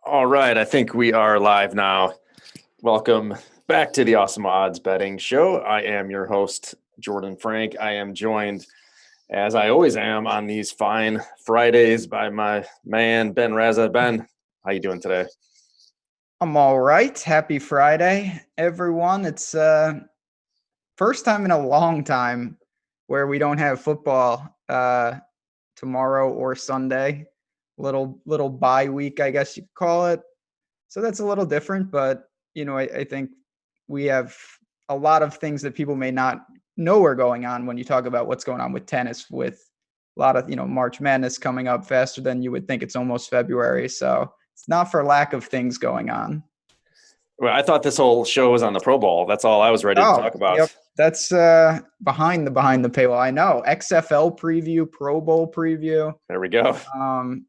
All right, I think we are live now. Welcome back to the Awesemo Odds Betting Show. I am your host, Jordan Frank. I am joined, as I always am, on these fine Fridays by my man Ben Raza. Ben, how you doing today? I'm all right. Happy Friday, everyone. It's first time in a long time where we don't have football tomorrow or Sunday. Little bye week, I guess you could call it. So that's a little different, but I think we have a lot of things that people may not know are going on when you talk about what's going on with tennis, with a lot of March Madness coming up faster than you would think. It's almost February, so it's not for lack of things going on. Well, I thought this whole show was on the Pro Bowl. That's all I was ready to Oh, talk about. yep. That's behind the paywall. I know. XFL preview, Pro Bowl preview. There we go. Um,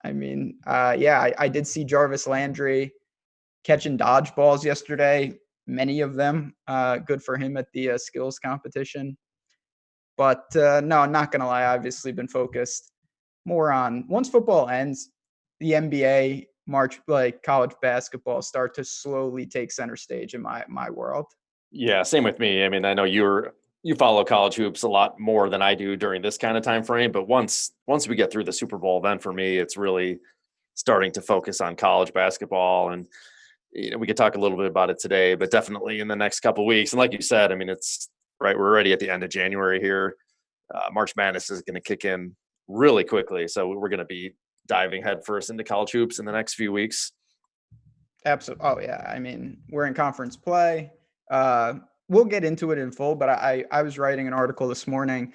I did see Jarvis Landry catching dodgeballs yesterday. Many of them. Good for him at the skills competition. But no, I'm not gonna lie. I've obviously been focused more on once football ends, the NBA, March, like college basketball, start to slowly take center stage in my world. Yeah, same with me. I mean, I know you follow college hoops a lot more than I do during this kind of time frame, but once we get through the Super Bowl, then for me, it's really starting to focus on college basketball. And we could talk a little bit about it today, but definitely in the next couple of weeks. And like you said, I mean, it's right. We're already at the end of January here. March Madness is going to kick in really quickly, so we're going to be diving headfirst into college hoops in the next few weeks. Absolutely. Oh yeah. I mean, we're in conference play. Uh, we'll get into it in full, but I was writing an article this morning,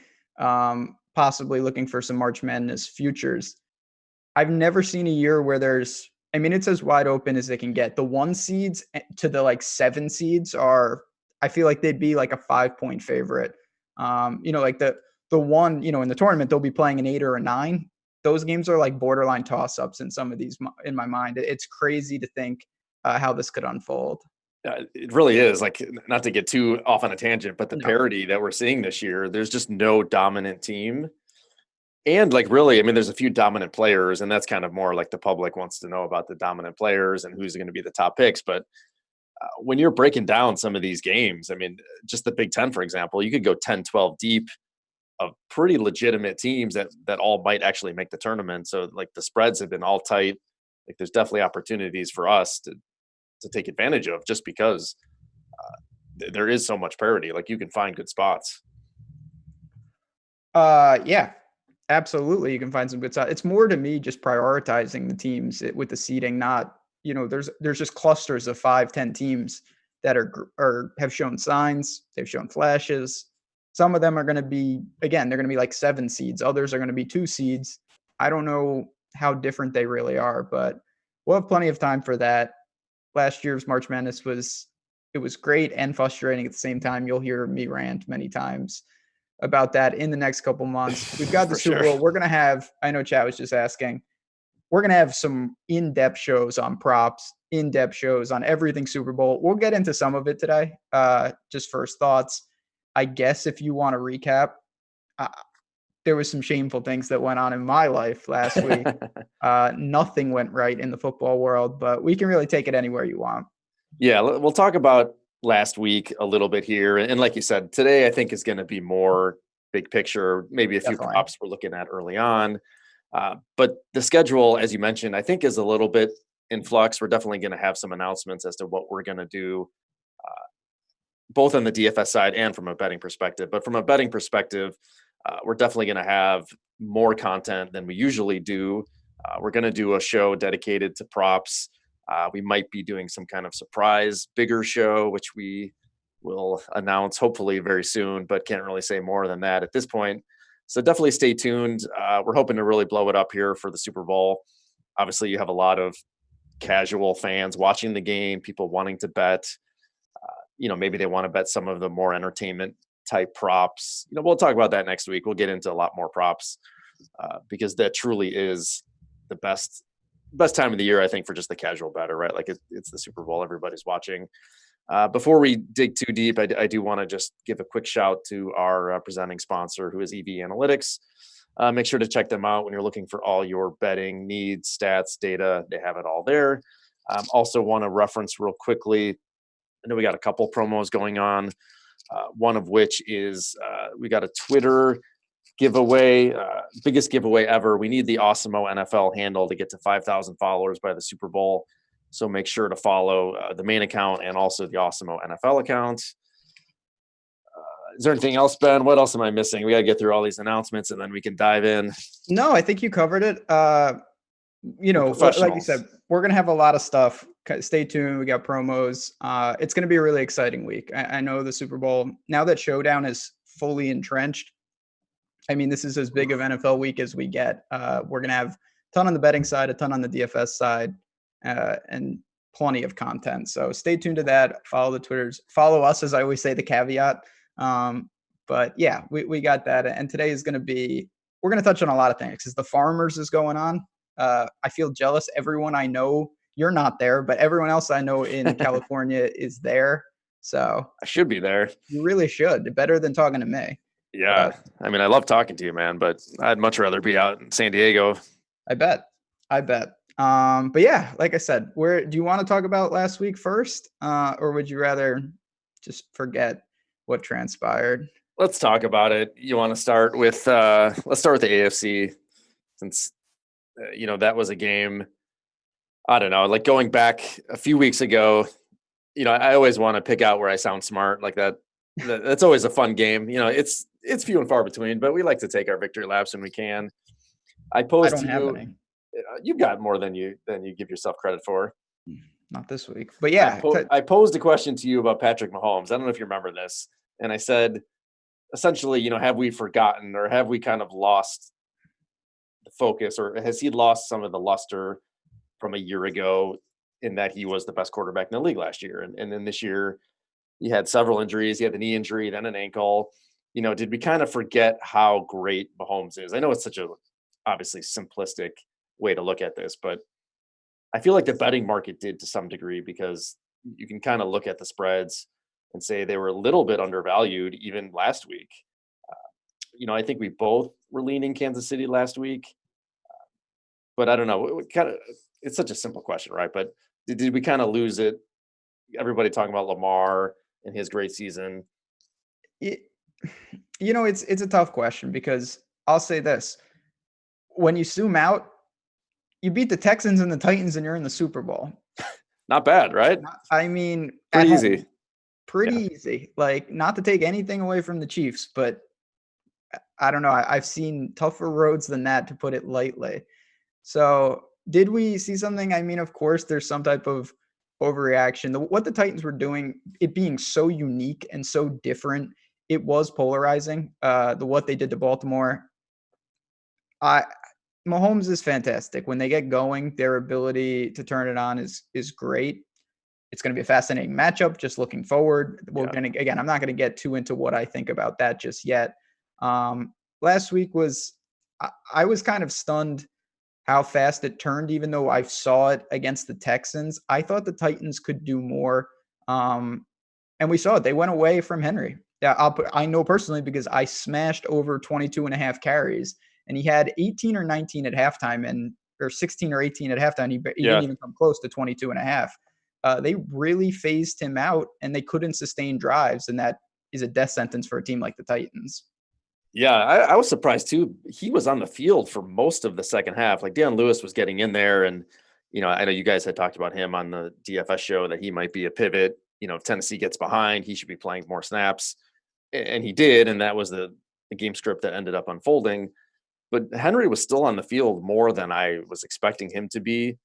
possibly looking for some March Madness futures. I've never seen a year where there's. I mean, it's as wide open as they can get. The 1 seeds to the like 7 seeds are. I feel like they'd be like a 5-point favorite. Like the one, in the tournament they'll be playing an 8 or a 9. Those games are like borderline toss ups in some of these in my mind. It's crazy to think how this could unfold. It really is, like, not to get too off on a tangent, but the No. parity that we're seeing this year, there's just no dominant team. And like, really, I mean, there's a few dominant players, and that's kind of more like the public wants to know about the dominant players and who's going to be the top picks. But when you're breaking down some of these games, I mean, just the Big Ten, for example, you could go 10, 12 deep of pretty legitimate teams that all might actually make the tournament. So like the spreads have been all tight. Like there's definitely opportunities for us to take advantage of just because there is so much parity. Like you can find good spots. Yeah, absolutely. You can find some good stuff. It's more to me just prioritizing the teams with the seeding, not, there's just clusters of 5, 10 teams that are have shown signs, they've shown flashes. Some of them are going to be, again, they're going to be like 7 seeds. Others are going to be 2 seeds. I don't know how different they really are, but we'll have plenty of time for that. Last year's March Madness was great and frustrating at the same time. You'll hear me rant many times about that in the next couple months. We've got the For Super sure. Bowl. We're going to have, I know Chad was just asking, we're going to have some in-depth shows on props, in-depth shows on everything Super Bowl. We'll get into some of it today. Just first thoughts. I guess if you want to recap, uh, there was some shameful things that went on in my life last week. Nothing went right in the football world, but we can really take it anywhere you want. Yeah, we'll talk about last week a little bit here. And like you said, today I think is going to be more big picture, maybe a few Definitely. props we're looking at early on. But the schedule, as you mentioned, I think is a little bit in flux. We're definitely going to have some announcements as to what we're going to do, both on the DFS side and from a betting perspective. But from a betting perspective, we're definitely going to have more content than we usually do. We're going to do a show dedicated to props. We might be doing some kind of surprise, bigger show, which we will announce hopefully very soon, but can't really say more than that at this point. So definitely stay tuned. We're hoping to really blow it up here for the Super Bowl. Obviously, you have a lot of casual fans watching the game, people wanting to bet. Maybe they want to bet some of the more entertainment type props. We'll talk about that next week. We'll get into a lot more props because that truly is the best time of the year, I think, for just the casual better, right? Like it's the Super Bowl, everybody's watching. Before we dig too deep, I do want to just give a quick shout to our presenting sponsor, who is EV Analytics. Make sure to check them out when you're looking for all your betting needs, stats, data. They have it all there. Also, want to reference real quickly. I know we got a couple promos going on. One of which is we got a Twitter giveaway, biggest giveaway ever. We need the Awesemo NFL handle to get to 5,000 followers by the Super Bowl. So make sure to follow the main account and also the Awesemo NFL account. Is there anything else, Ben? What else am I missing? We got to get through all these announcements and then we can dive in. No, I think you covered it. The Like you professionals. said, we're going to have a lot of stuff. Stay tuned. We got promos. It's going to be a really exciting week. I know the Super Bowl, now that Showdown is fully entrenched, I mean, this is as big of NFL week as we get. We're going to have a ton on the betting side, a ton on the DFS side, and plenty of content. So stay tuned to that. Follow the Twitters. Follow us, as I always say, the caveat. But yeah, we got that. And today is going to be, we're going to touch on a lot of things because the Farmers is going on. I feel jealous. Everyone I know, you're not there, but everyone else I know in California is there. So I should be there. you really should. Better than talking to me. Yeah. But I mean, I love talking to you, man, but I'd much rather be out in San Diego. I bet. I bet. But yeah, like I said, where do you want to talk about last week first? Or would you rather just forget what transpired? Let's talk about it. You want to start with let's start with the AFC since that was a game. I don't know, like going back a few weeks ago, I always want to pick out where I sound smart like that. That's always a fun game. It's few and far between, but we like to take our victory laps when we can. I I posed don't to have you, any. you've got more than you give yourself credit for. Not this week. But yeah, I posed a question to you about Patrick Mahomes. I don't know if you remember this, and I said essentially, have we forgotten or have we kind of lost the focus, or has he lost some of the luster from a year ago in that he was the best quarterback in the league last year, and then this year he had several injuries. He had the knee injury, then an ankle. Did we kind of forget how great Mahomes is? I know it's such a obviously simplistic way to look at this, but I feel like the betting market did to some degree because you can kind of look at the spreads and say they were a little bit undervalued even last week. I think we both were leaning Kansas City last week, but I don't know. Kind of, it's such a simple question, right? But did we kind of lose it? Everybody talking about Lamar and his great season. it, it's a tough question because I'll say this. When you zoom out, you beat the Texans and the Titans and you're in the Super Bowl. Not bad, right? I mean, at Pretty home, easy. pretty Yeah. easy. Like, not to take anything away from the Chiefs, but I don't know. I've seen tougher roads than that, to put it lightly. So, did we see something? I mean, of course, there's some type of overreaction. What the Titans were doing, it being so unique and so different, it was polarizing. What they did to Baltimore, I Mahomes is fantastic. When they get going, their ability to turn it on is great. It's going to be a fascinating matchup. Just looking forward, we're Yeah. going to again. I'm not going to get too into what I think about that just yet. Last week was I was kind of stunned how fast it turned, even though I saw it against the Texans. I thought the Titans could do more. And we saw it. They went away from Henry. Yeah, I know personally because I smashed over 22 and a half carries, and he had 18 or 19 at halftime, or 16 or 18 at halftime. He didn't Yeah. even come close to 22 and a half. They really phased him out, and they couldn't sustain drives, and that is a death sentence for a team like the Titans. Yeah, I was surprised too. He was on the field for most of the second half. Like Deion Lewis was getting in there, and I know you guys had talked about him on the DFS show that he might be a pivot. If Tennessee gets behind, he should be playing more snaps, and he did, and that was the game script that ended up unfolding. But Henry was still on the field more than I was expecting him to be.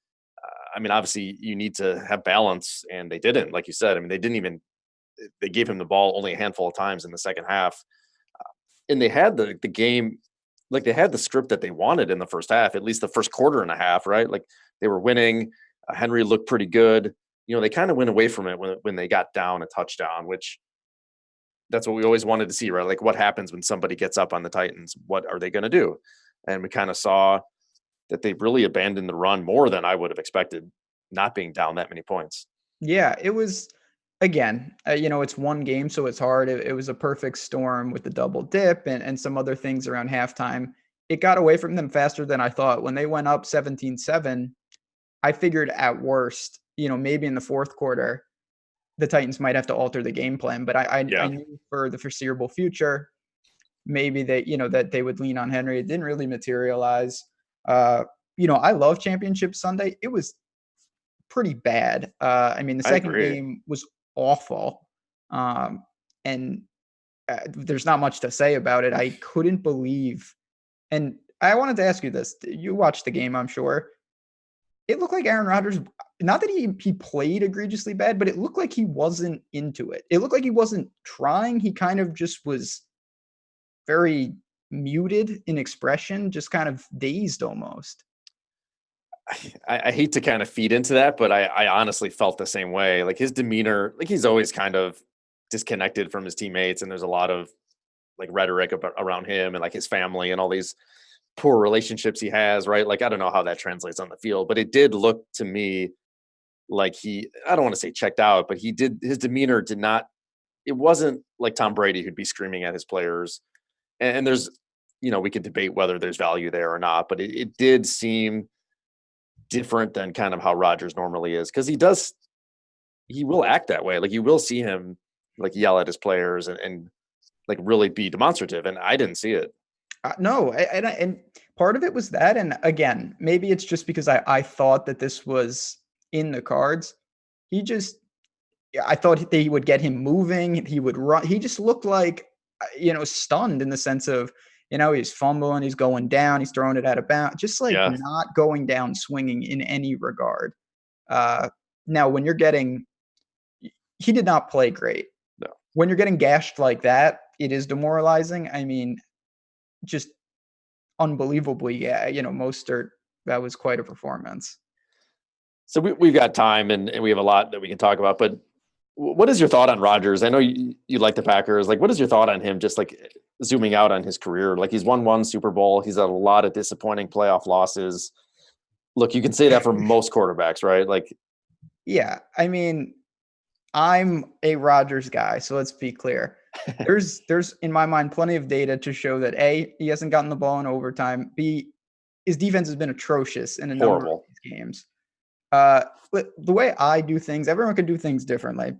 I mean, obviously, you need to have balance, and they didn't. Like you said, I mean, they didn't even. They gave him the ball only a handful of times in the second half, and they had the game, like they had the script that they wanted in the first half, at least the first quarter and a half, right? Like they were winning. Henry looked pretty good. They kind of went away from it when they got down a touchdown, which that's what we always wanted to see, right? Like what happens when somebody gets up on the Titans? What are they going to do? And we kind of saw that they really abandoned the run more than I would have expected, not being down that many points. Yeah, it was again, it's one game, so it's hard. It was a perfect storm with the double dip and some other things around halftime. it got away from them faster than I thought. When they went up 17-7, I figured at worst, maybe in the fourth quarter, the Titans might have to alter the game plan. But I Yeah, knew for the foreseeable future, maybe that they would lean on Henry. It didn't really materialize. Uh, I love Championship Sunday. It was pretty bad. I mean, the I second agree. game was awful. And there's not much to say about it. I couldn't believe. And I wanted to ask you this. You watched the game, I'm sure. It looked like Aaron Rodgers, not that he played egregiously bad, but it looked like he wasn't into it. It looked like he wasn't trying. He kind of just was very muted in expression, just kind of dazed almost. I hate to kind of feed into that, but I honestly felt the same way. Like his demeanor, like he's always kind of disconnected from his teammates, and there's a lot of like rhetoric around him and like his family and all these poor relationships he has, right? Like I don't know how that translates on the field, but it did look to me like I don't want to say checked out, but his demeanor did not, it wasn't like Tom Brady who'd be screaming at his players. And there's, we could debate whether there's value there or not, but it did seem different than kind of how Rodgers normally is. Cause he will act that way. Like you will see him like yell at his players and like really be demonstrative. And I didn't see it. No, and part of it was that, and again, maybe it's just because I thought that this was in the cards. He just, I thought they would get him moving. He would run. He just looked like, stunned in the sense of, he's fumbling, he's going down, he's throwing it out of bounds, just like Yeah. not going down swinging in any regard. Uh, Now, when you're getting, he did not play great. No. When you're getting gashed like that, it is demoralizing. I mean, just unbelievably, yeah, Mostert, that was quite a performance. So we've got time and we have a lot that we can talk about, but what is your thought on Rodgers? I know you like the Packers. Like, what is your thought on him? Just like zooming out on his career, like he's won one Super Bowl. He's had a lot of disappointing playoff losses. Look, you can say that for most quarterbacks, right? Like, Yeah, I mean, I'm a Rodgers guy, so let's be clear. There's in my mind plenty of data to show that A, he hasn't gotten the ball in overtime. B, his defense has been atrocious in a number of horrible. these games. But the way I do things, everyone can do things differently.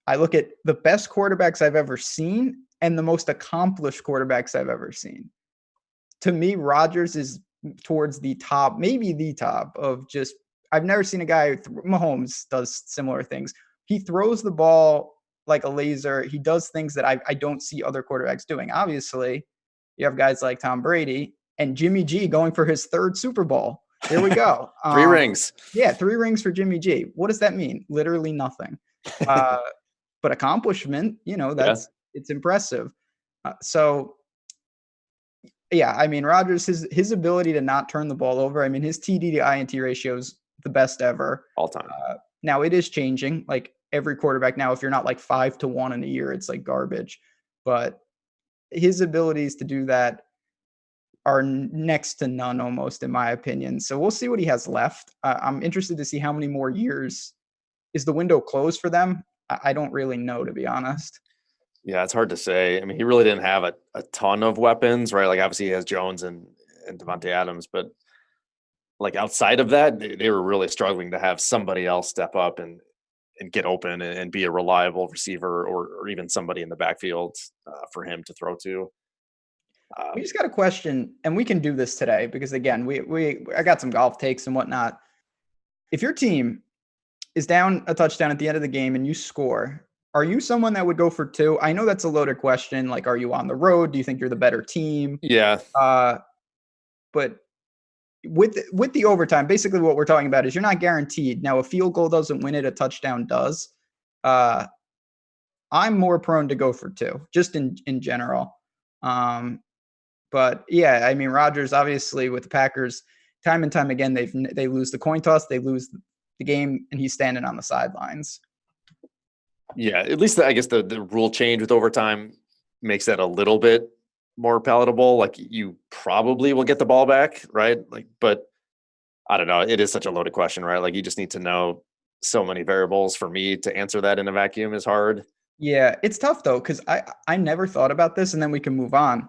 I look at the best quarterbacks I've ever seen and the most accomplished quarterbacks I've ever seen. To me, Rodgers is towards the top, maybe the top of just, I've never seen a guy, Mahomes does similar things. He throws the ball like a laser. He does things that I don't see other quarterbacks doing. Obviously, you have guys like Tom Brady and Jimmy G going for his third Super Bowl. Here we go. Three rings. Yeah, 3 rings for Jimmy G. What does that mean? Literally nothing. Uh, but accomplishment, Yeah. it's impressive. So yeah, I mean, Rodgers, his ability to not turn the ball over. I mean, his TD to INT ratio is the best ever. All time. Now it is changing. Like every quarterback now, if you're not like 5-1 in a year, it's like garbage. But his abilities to do that are next to none, almost, in my opinion. So we'll see what he has left. I'm interested to see how many more years. Is the window closed for them? I don't really know, to be honest. Yeah, it's hard to say. I mean, he really didn't have a ton of weapons, right? Like obviously he has Jones and Devontae Adams, but like outside of that, they were really struggling to have somebody else step up and get open and be a reliable receiver or even somebody in the backfield for him to throw to. We just got a question, and we can do this today because again, I got some golf takes and whatnot. If your team is down a touchdown at the end of the game and you score, are you someone that would go for 2? I know that's a loaded question. Like, are you on the road? Do you think you're the better team? Yeah, But with the overtime, basically what we're talking about is you're not guaranteed. Now, a field goal doesn't win it, a touchdown does. I'm more prone to go for 2, just in general. But yeah, I mean, Rodgers obviously with the Packers, time and time again, they lose the coin toss, they lose the game, and he's standing on the sidelines. yeah. At least I guess the rule change with overtime makes that a little bit more palatable. Like you probably will get the ball back, right? Like, but I don't know. It is such a loaded question, right? Like you just need to know so many variables. For me to answer that in a vacuum is hard. Yeah, it's tough though, because I never thought about this, and then we can move on.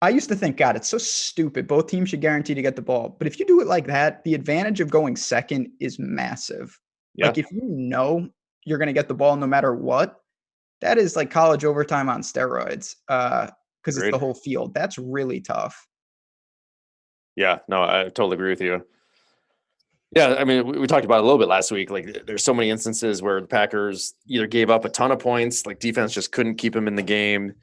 I used to think, God, it's so stupid. Both teams should guarantee to get the ball. But if you do it like that, the advantage of going second is massive. Yeah, Like if you know you're going to get the ball no matter what, that is like college overtime on steroids. Because it's the agreed. whole field. That's really tough. Yeah, no, I totally agree with you. Yeah, I mean, we talked about it a little bit last week. Like, there's so many instances where the Packers either gave up a ton of points, like defense just couldn't keep them in the game,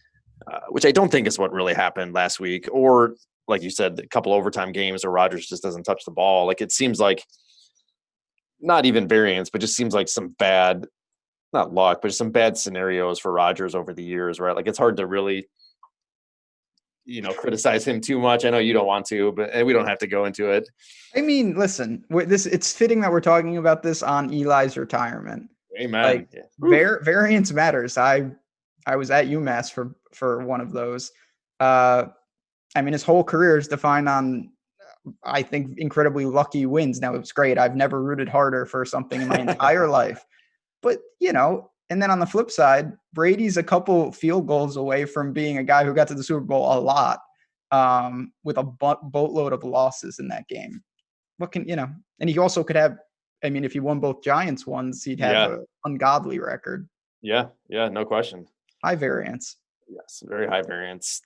which I don't think is what really happened last week. Or, like you said, a couple overtime games where Rodgers just doesn't touch the ball. Like, it seems like not even variance, but just seems like some bad, not luck, but just some bad scenarios for Rodgers over the years, right? Like, it's hard to really, criticize him too much. I know you don't want to, but we don't have to go into it. I mean, listen, this it's fitting that we're talking about this on Eli's retirement. Amen. Like Yeah. Whew. variance matters. I was at UMass for one of those. Uh, I mean, his whole career is defined on, I think, incredibly lucky wins. Now, it's great. I've never rooted harder for something in my entire life. But, and then on the flip side, Brady's a couple field goals away from being a guy who got to the Super Bowl a lot, with a boatload of losses in that game. What can, and he also could have, I mean, if he won both Giants ones, he'd have Yeah. an ungodly record. Yeah. Yeah. No question. High variance. Yes. Very high variance.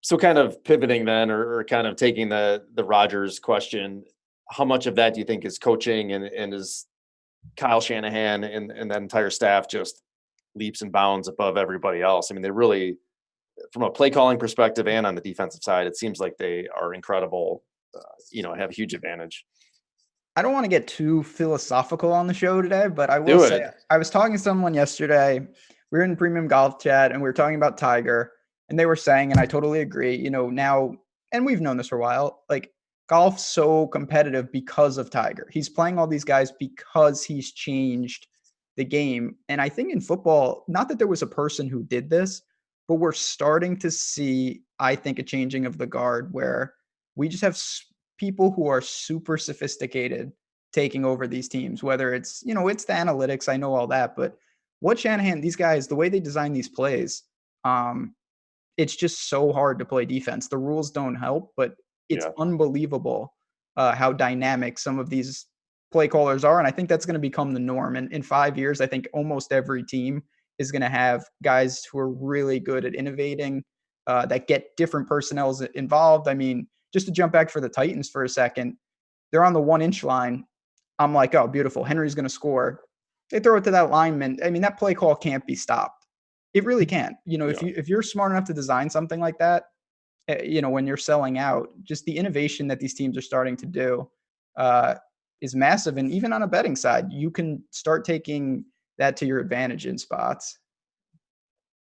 So kind of pivoting then, or kind of taking the Rodgers question, how much of that do you think is coaching, and is Kyle Shanahan and that entire staff just leaps and bounds above everybody else? I mean, they really, from a play calling perspective and on the defensive side, it seems like they are incredible. Have a huge advantage. I don't want to get too philosophical on the show today, but I will Do say it. I was talking to someone yesterday. We were in premium golf chat and we were talking about Tiger, and they were saying, and I totally agree, now, and we've known this for a while, like golf's so competitive because of Tiger. He's playing all these guys because he's changed the game. And I think in football, not that there was a person who did this, but we're starting to see, I think, a changing of the guard where we just have people who are super sophisticated taking over these teams, whether it's, it's the analytics, I know all that, but what Shanahan, these guys, the way they design these plays, it's just so hard to play defense. The rules don't help, but it's Yeah. unbelievable how dynamic some of these play callers are. And I think that's going to become the norm. And in 5 years, I think almost every team is going to have guys who are really good at innovating, that get different personnel involved. I mean, just to jump back for the Titans for a second, they're on the 1 inch line. I'm like, oh, beautiful. Henry's going to score. They throw it to that lineman. I mean, that play call can't be stopped. It really can't. Yeah. If you're smart enough to design something like that, when you're selling out, just the innovation that these teams are starting to do is massive. And even on a betting side, you can start taking that to your advantage in spots.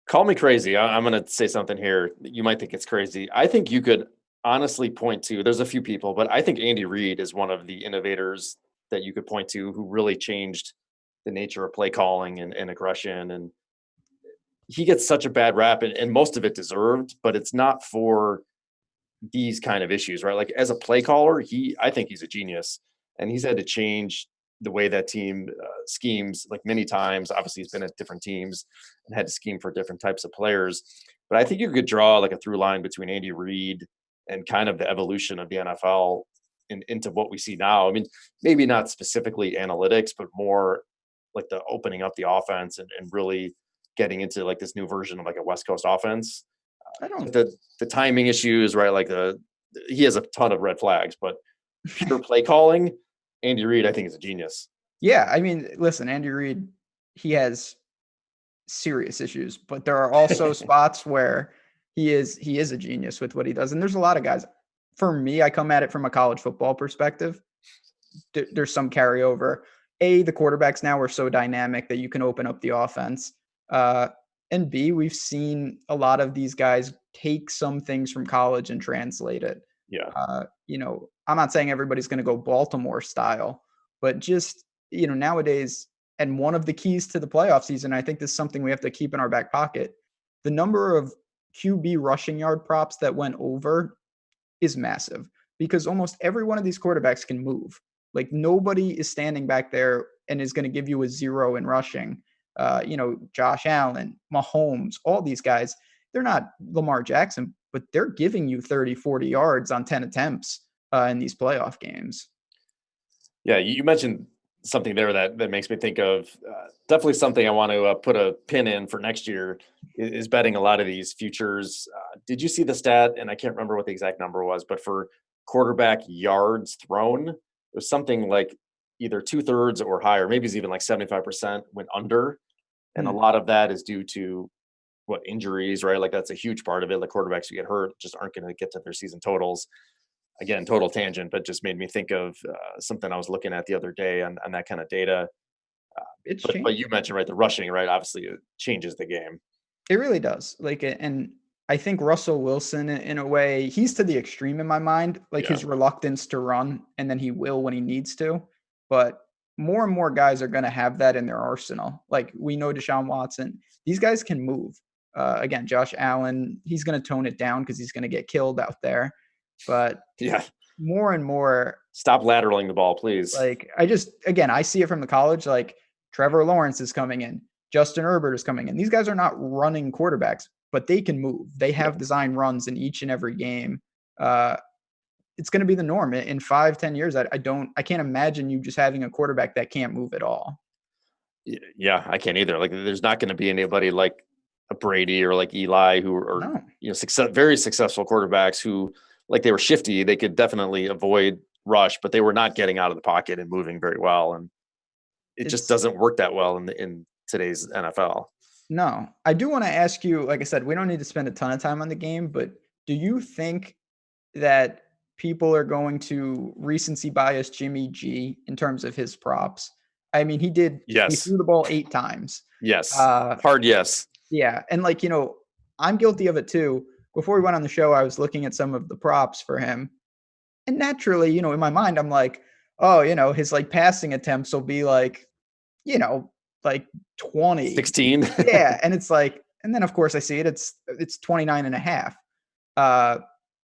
Call me crazy. I'm going to say something here. You might think it's crazy. I think you could honestly point to, there's a few people, but I think Andy Reid is one of the innovators that you could point to who really changed the nature of play calling and aggression. And he gets such a bad rap, and most of it deserved, but it's not for these kind of issues, right? Like, as a play caller, I think he's a genius, and he's had to change the way that team schemes like many times. Obviously, he's been at different teams and had to scheme for different types of players. But I think you could draw like a through line between Andy Reid and kind of the evolution of the NFL into what we see now. I mean, maybe not specifically analytics, but more like the opening up the offense and really getting into like this new version of like a West Coast offense. I don't. The timing issues, right? Like he has a ton of red flags, but pure play calling, Andy Reid, I think, is a genius. Yeah, I mean, listen, Andy Reid, he has serious issues, but there are also spots where he is a genius with what he does. And there's a lot of guys. For me, I come at it from a college football perspective. There's some carryover. The quarterbacks now are so dynamic that you can open up the offense. And B, we've seen a lot of these guys take some things from college and translate it. Yeah. I'm not saying everybody's going to go Baltimore style, but just, nowadays, and one of the keys to the playoff season, I think this is something we have to keep in our back pocket. The number of QB rushing yard props that went over is massive because almost every one of these quarterbacks can move. Like, nobody is standing back there and is going to give you a 0 in rushing. Josh Allen, Mahomes, all these guys, they're not Lamar Jackson, but they're giving you 30, 40 yards on 10 attempts in these playoff games. Yeah, you mentioned something there that makes me think of definitely something I want to put a pin in for next year is betting a lot of these futures. Did you see the stat? And I can't remember what the exact number was, but for quarterback yards thrown, it was something like either 2/3 or higher, maybe it's even like 75% went under. And a Hmm. lot of that is due to what injuries, right? Like that's a huge part of it. Like quarterbacks who get hurt just aren't going to get to their season totals. Again, total tangent, but just made me think of something I was looking at the other day on that kind of data. Uh, It's but you changing. mentioned right the rushing, right? Obviously, it changes the game. It really does. Like, and I think Russell Wilson, in a way, he's to the extreme in my mind. Like Yeah, his reluctance to run, and then he will when he needs to. But more and more guys are going to have that in their arsenal. Like we know Deshaun Watson; these guys can move. Again, Josh Allen, he's going to tone it down because he's going to get killed out there. But yeah. more and more, Stop lateraling the ball, please. like I see it from the college. Like Trevor Lawrence is coming in, Justin Herbert is coming in. These guys are not running quarterbacks, but they can move. They Yeah, have design runs in each and every game. Uh, it's going to be the norm in 5, 10 years. I can't imagine you just having a quarterback that can't move at all. yeah. I can't either. Like, there's not going to be anybody like a Brady or like Eli who are No, very successful quarterbacks who like they were shifty. They could definitely avoid rush, but they were not getting out of the pocket and moving very well. And it just it's doesn't work that well in today's NFL. no. I do want to ask you. Like I said, we don't need to spend a ton of time on the game, but do you think that people are going to recency bias Jimmy G in terms of his props? I mean, he Yes. threw the ball 8 times. Yes. Uh, Hard yes. yeah, and like, I'm guilty of it too. Before we went on the show, I was looking at some of the props for him. And naturally, in my mind, I'm like, oh, his like passing attempts will be like, you know, like 20. 16. Yeah. And it's like, and then of course I see it, it's 29 and a half. Uh,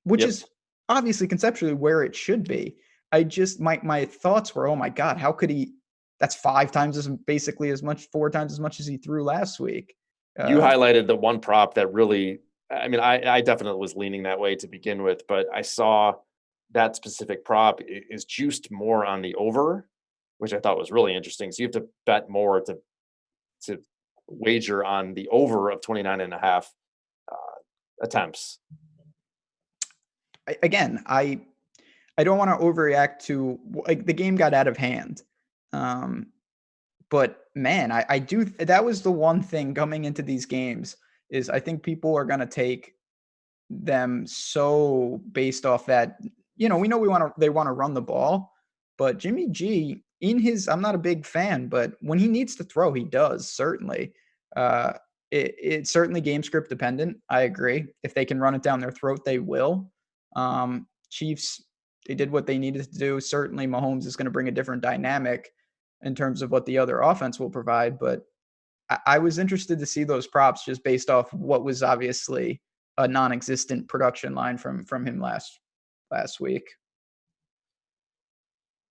which Yep. is obviously conceptually where it should be. I just my thoughts were, oh my God, how could he? That's 5 times as basically as much, 4 times as much as he threw last week. You Uh, highlighted the one prop that really, I mean, I definitely was leaning that way to begin with, but I saw that specific prop is juiced more on the over, which I thought was really interesting. So you have to bet more to wager on the over of 29 and a half attempts. again, I don't want to overreact to like the game got out of hand. Um, but man, I do that was the one thing coming into these games is I think people are gonna take them so based off that, we know they want to run the ball, but Jimmy G in his I'm not a big fan, but when he needs to throw, he does certainly. Uh it's certainly game script dependent. I agree. If they can run it down their throat, they will. Chiefs, they did what they needed to do. Certainly Mahomes is going to bring a different dynamic in terms of what the other offense will provide, but I was interested to see those props just based off what was obviously a non-existent production line from him last week.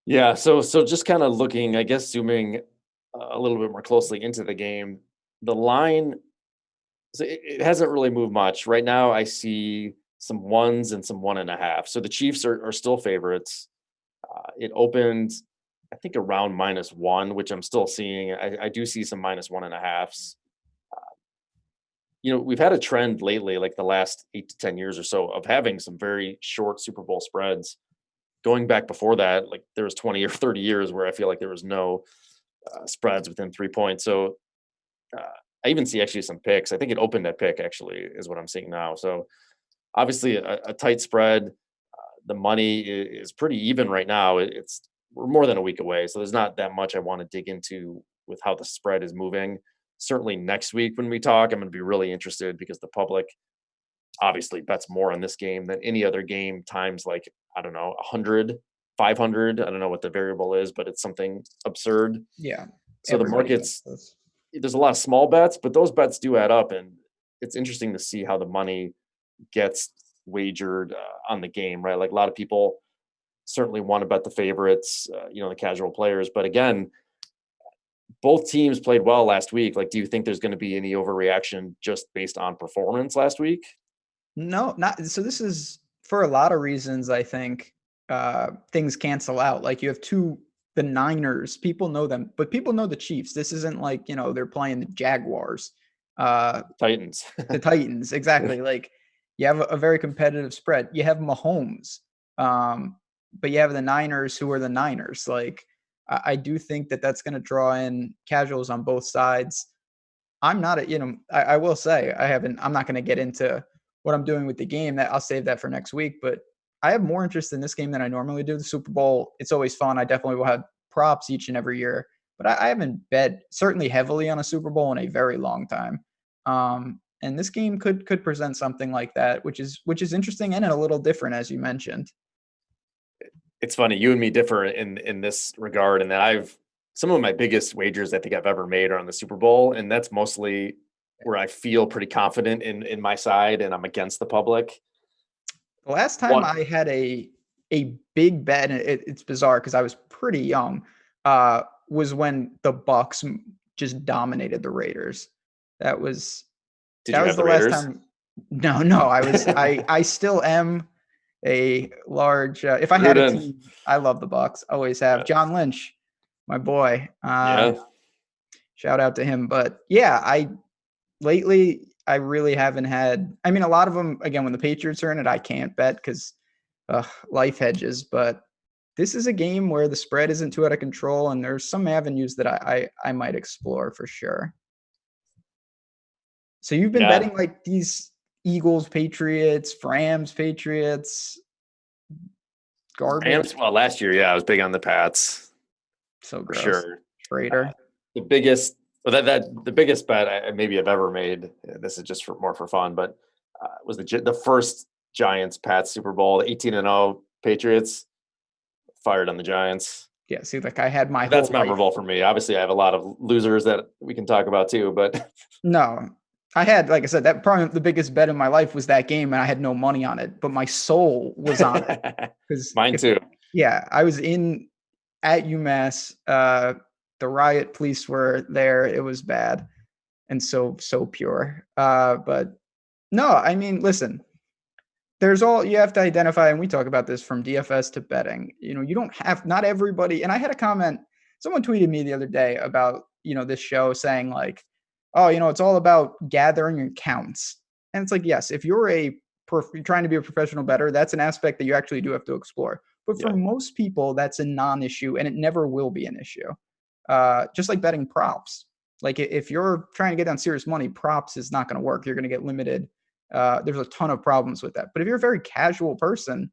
Yeah. So just kind of looking, I guess, zooming a little bit more closely into the game, the line, so it hasn't really moved much. Right now, I see some ones and some 1.5. So the Chiefs are still favorites. It opened, I think, around -1, which I'm still seeing. I do see some -1.5s. We've had a trend lately, like the last 8 to 10 years or so, of having some very short Super Bowl spreads. Going back before that, like there was 20 or 30 years where I feel like there was no spreads within 3 points. So uh, I even see actually some picks. I think it opened at pick, actually, is what I'm seeing now. So obviously a tight spread. The money is pretty even right now. We're more than a week away, so there's not that much I want to dig into with how the spread is moving. Certainly next week when we talk, I'm going to be really interested because the public obviously bets more on this game than any other game times like I don't know 100, 500. I don't know what the variable is, but it's something absurd. Yeah, So the everybody gets markets, this. there's a lot of small bets, but those bets do add up, and it's interesting to see how the money gets wagered on the game, right? Like a lot of people certainly want to bet the favorites, the casual players. But again, both teams played well last week. Like, do you think there's going to be any overreaction just based on performance last week? No, not so this is for a lot of reasons, I think, things cancel out. Like, you have the Niners, people know them, but people know the Chiefs. This isn't like, they're playing the Jaguars, uh, Titans. the Titans, exactly. Like, you have a very competitive spread. You have Mahomes, but you have the Niners who are the Niners. Like, I do think that that's gonna draw in casuals on both sides. I'm not a, I will say I'm not going to get into what I'm doing with the game. That I'll save that for next week. But I have more interest in this game than I normally do. The Super Bowl, it's always fun. I definitely will have props each and every year, but I haven't bet certainly heavily on a Super Bowl in a very long time. And this game could present something like that, which is interesting and a little different, as you mentioned. It's funny, you and me differ in this regard, and that I've some of my biggest wagers I think I've ever made are on the Super Bowl, and that's mostly where I feel pretty confident in my side, and I'm against the public. The last time One, I had a big bet, and it's bizarre because I was pretty young, was when the Bucks just dominated the Raiders. That was did that you was have the the last Raiders? time. No, I still am a large. If I had a Rooting. team, I love the Bucks. Always have. John Lynch, my boy. Yeah. Shout out to him. But yeah, I lately I really haven't had. I mean, a lot of them again when the Patriots are in it, I can't bet because life hedges. But this is a game where the spread isn't too out of control, and there's some avenues that I might explore for sure. So you've been Yeah. betting like these Eagles, Patriots, Rams, Patriots, garbage. Rams. Well, last year, yeah, I was big on the Pats So for gross. sure. Uh, Traitor. the biggest, well, that the biggest bet I maybe I've ever made. This is just for more for fun, but was the first Giants Pats Super Bowl, the 18-0 Patriots fired on the Giants. Yeah, see, like I had my That's whole life. memorable for me. Obviously, I have a lot of losers that we can talk about too, but No, I had, like I said, that probably the biggest bet in my life was that game, and I had no money on it, but my soul was on it because mine if, too. yeah, I was in at UMass. The riot police were there. It was bad and so pure. But no, I mean, listen, there's all you have to identify, and we talk about this from DFS to betting. You don't have not everybody. And I had a comment. Someone tweeted me the other day about this show saying like, oh, it's all about gathering accounts. And it's like, yes, if you're trying to be a professional bettor, that's an aspect that you actually do have to explore. But for Yeah, most people, that's a non-issue, and it never will be an issue. Just like betting props. Like if you're trying to get on serious money, props is not going to work. You're going to get limited. There's a ton of problems with that. But if you're a very casual person,